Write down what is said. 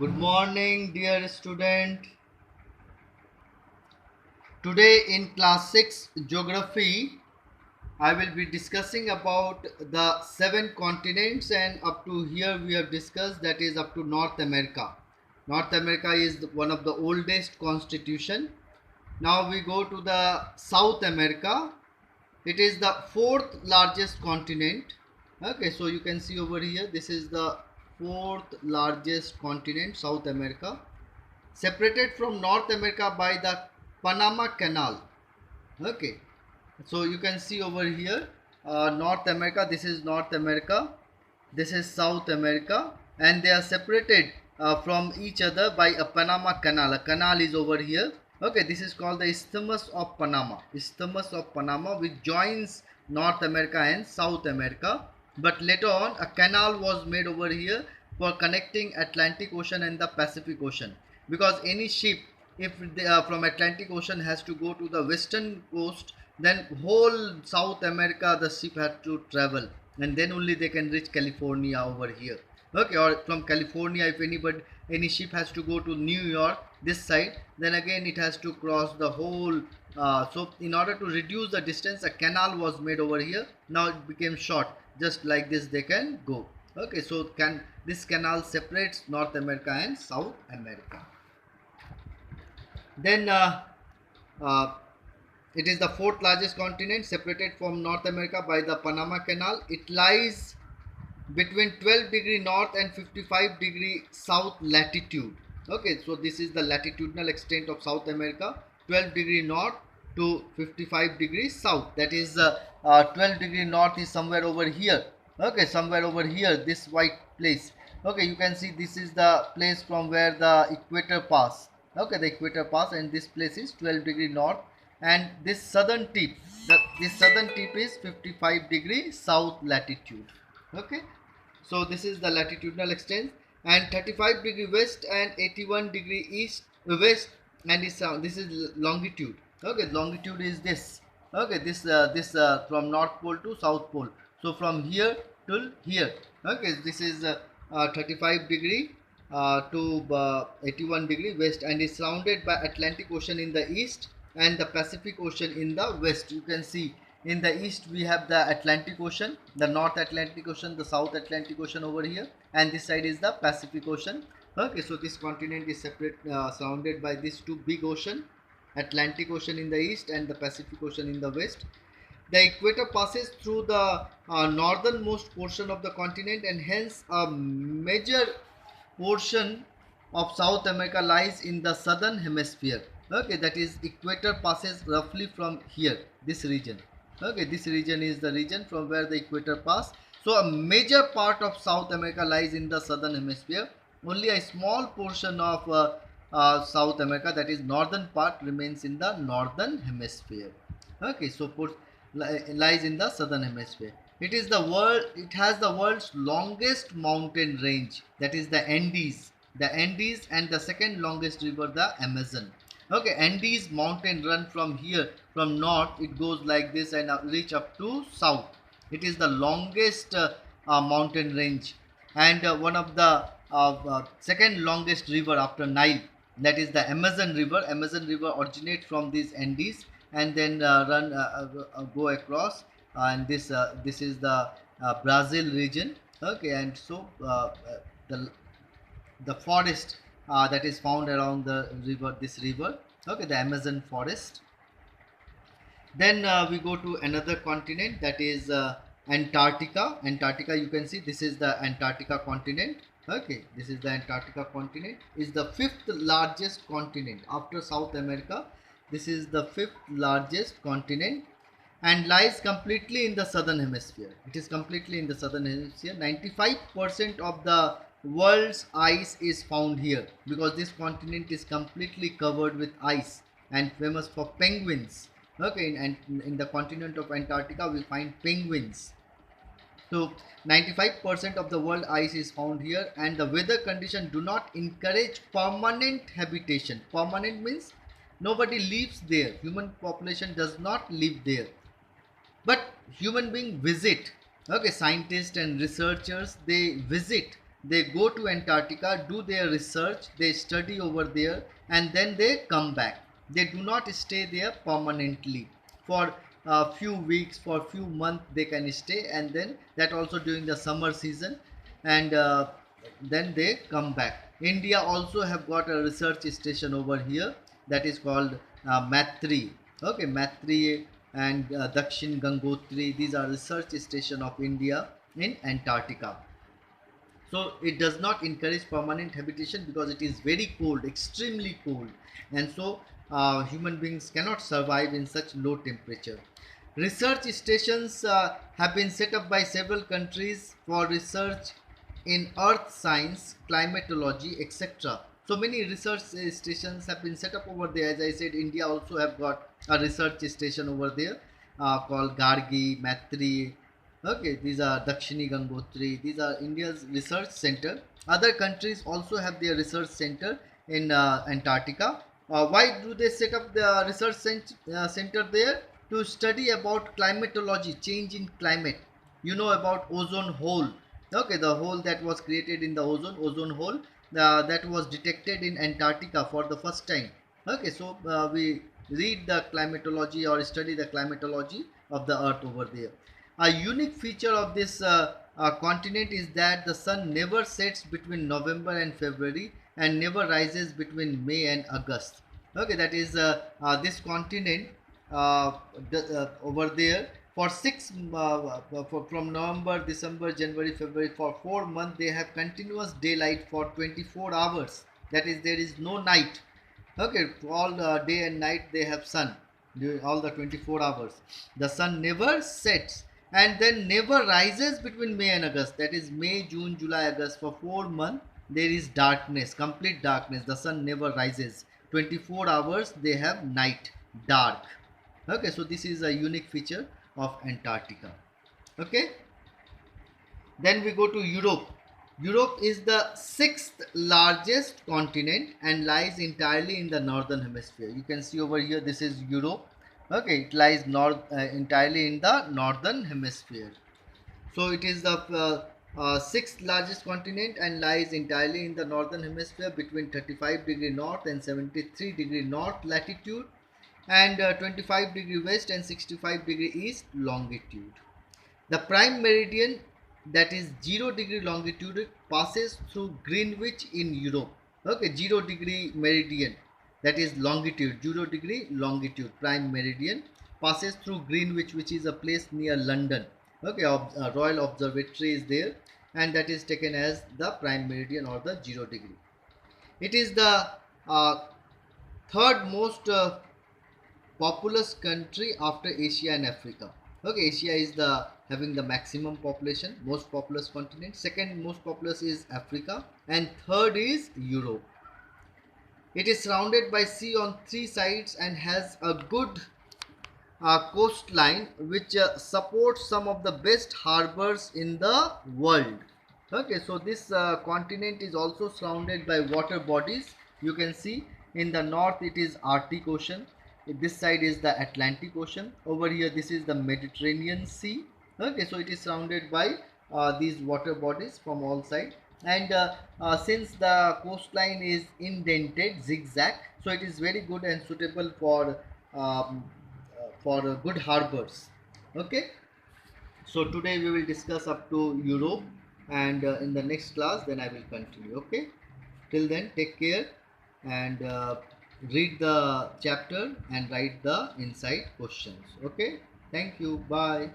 Good morning, dear student. Today in class 6 geography, I will be discussing about the seven continents, and up to here we have discussed that is up to North America. North America is one of the oldest constitution. Now we go to the South America. It is the fourth largest continent. Okay, so you can see over here, this is the fourth largest continent, South America, separated from North America by the Panama Canal. Okay, so you can see over here, North America, this is North America, this is South America, and they are separated from each other by a Panama Canal. A canal is over here. Okay, this is called the Isthmus of Panama. Isthmus of Panama, which joins North America and South America. But later on, a canal was made over here for connecting Atlantic Ocean and the Pacific Ocean. Because any ship, if they are from Atlantic Ocean, has to go to the western coast, then whole South America the ship had to travel, and then only they can reach California over here. Okay, or from California, if any ship has to go to New York this side, then again it has to cross the whole. So in order to reduce the distance, a canal was made over here. Now it became short, just like this they can go. Okay, so can this canal separates North America and South America. Then uh, it is the fourth largest continent, separated from North America by the Panama Canal. It lies between 12-degree north and 55-degree south latitude. Okay, so this is the latitudinal extent of South America, 12-degree north to 55 degrees south. That is 12-degree north is somewhere over here. Okay, somewhere over here, this white place. Okay, you can see this is the place from where the equator pass. Okay, the equator pass, and this place is 12-degree north, and this southern tip, this southern tip is 55-degree south latitude. Okay, so this is the latitudinal extent, and 35-degree west and 81-degree east west, and this is longitude. Okay, longitude is this. Okay, this from North Pole to South Pole. So from here till here. Okay, this is 35-degree to 81-degree west, and is surrounded by Atlantic Ocean in the east and the Pacific Ocean in the west. You can see in the east we have the Atlantic Ocean, the North Atlantic Ocean, the South Atlantic Ocean over here, and this side is the Pacific Ocean. Okay, so this continent is separate, surrounded by these two big ocean, Atlantic Ocean in the east and the Pacific Ocean in the west. The equator passes through the northernmost portion of the continent, and hence a major portion of South America lies in the southern hemisphere. Okay, that is equator passes roughly from here, this region. Okay, this region is the region from where the equator pass. So a major part of South America lies in the southern hemisphere. Only a small portion of South America, that is northern part, remains in the northern hemisphere. Okay, so lies in the southern hemisphere. It has the world's longest mountain range, that is the Andes. The Andes, and the second longest river, the Amazon. Okay, Andes mountain run from here, from north it goes like this and reach up to south. It is the longest mountain range, and one of the second longest river after Nile, that is the Amazon river. Amazon river originates from these Andes, and then go across, and this is the Brazil region. Okay, and so the the forest that is found around the river, this river. Okay, the Amazon forest. Then we go to another continent, that is Antarctica. Antarctica, you can see this is the Antarctica continent. Okay, this is the Antarctica continent. Is the fifth largest continent after South America. This is the fifth largest continent, and lies completely in the southern hemisphere. It is completely in the southern hemisphere. 95% of the world's ice is found here, because this continent is completely covered with ice and famous for penguins. Okay, and in the continent of Antarctica we find penguins. So 95% of the world ice is found here, and the weather condition do not encourage permanent habitation. Permanent means nobody lives there. Human population does not live there, but human being visit. Okay, scientists and researchers, they visit they go to Antarctica, do their research, they study over there, and then they come back. They do not stay there permanently. For a few weeks, for a few months, they can stay, and then that also during the summer season, and then they come back. India also have got a research station over here that is called Matri. Okay, Matri and Dakshin Gangotri. These are research station of India in Antarctica. So it does not encourage permanent habitation because it is very cold, extremely cold, and so human beings cannot survive in such low temperature. Research stations have been set up by several countries for research in earth science, climatology, etc. So many research stations have been set up over there. As I said, India also have got a research station over there called Gargi, Matri. Okay, these are Dakshini Gangotri. These are India's research center. Other countries also have their research center in Antarctica. Why do they set up the research center there? To study about climatology, change in climate. You know about ozone hole. Okay, the hole that was created in the ozone hole that was detected in Antarctica for the first time. Okay, so we read the climatology or study the climatology of the earth over there. A unique feature of this continent is that the sun never sets between November and February and never rises between May and August. Okay, that is this continent over there for from November, December, January, February, for 4 months they have continuous daylight for 24 hours. That is, there is no night. Okay, all the day and night they have sun during all the 24 hours. The sun never sets and then never rises between May and August. That is May, June, July, August. For 4 months there is darkness, complete darkness. The sun never rises. 24 hours they have night, dark. Okay, so this is a unique feature of Antarctica. Okay, then we go to Europe. Europe is the sixth largest continent and lies entirely in the northern hemisphere. You can see over here, this is Europe. Okay, it lies entirely in the northern hemisphere. So it is the sixth largest continent and lies entirely in the northern hemisphere between 35 degree north and 73 degree north latitude and 25 degree west and 65 degree east longitude. The prime meridian, that is 0 degree longitude, passes through Greenwich in Europe. Okay, 0 degree meridian, that is longitude, 0 degree longitude, prime meridian passes through Greenwich, which is a place near London. Okay, Royal Observatory is there, and that is taken as the prime meridian or the 0 degree. It is the third most populous country after Asia and Africa. Okay, Asia is the having the maximum population, most populous continent. Second most populous is Africa, and third is Europe. It is surrounded by sea on three sides and has a good coastline which supports some of the best harbors in the world. Okay, so this continent is also surrounded by water bodies. You can see in the north it is Arctic Ocean, this side is the Atlantic Ocean, over here this is the Mediterranean Sea. Okay, so it is surrounded by these water bodies from all sides, and since the coastline is indented zigzag, so it is very good and suitable for good harbors. Okay, so today we will discuss up to Europe, and in the next class then I will continue. Okay, till then take care and read the chapter and write the inside questions. Okay, thank you, bye.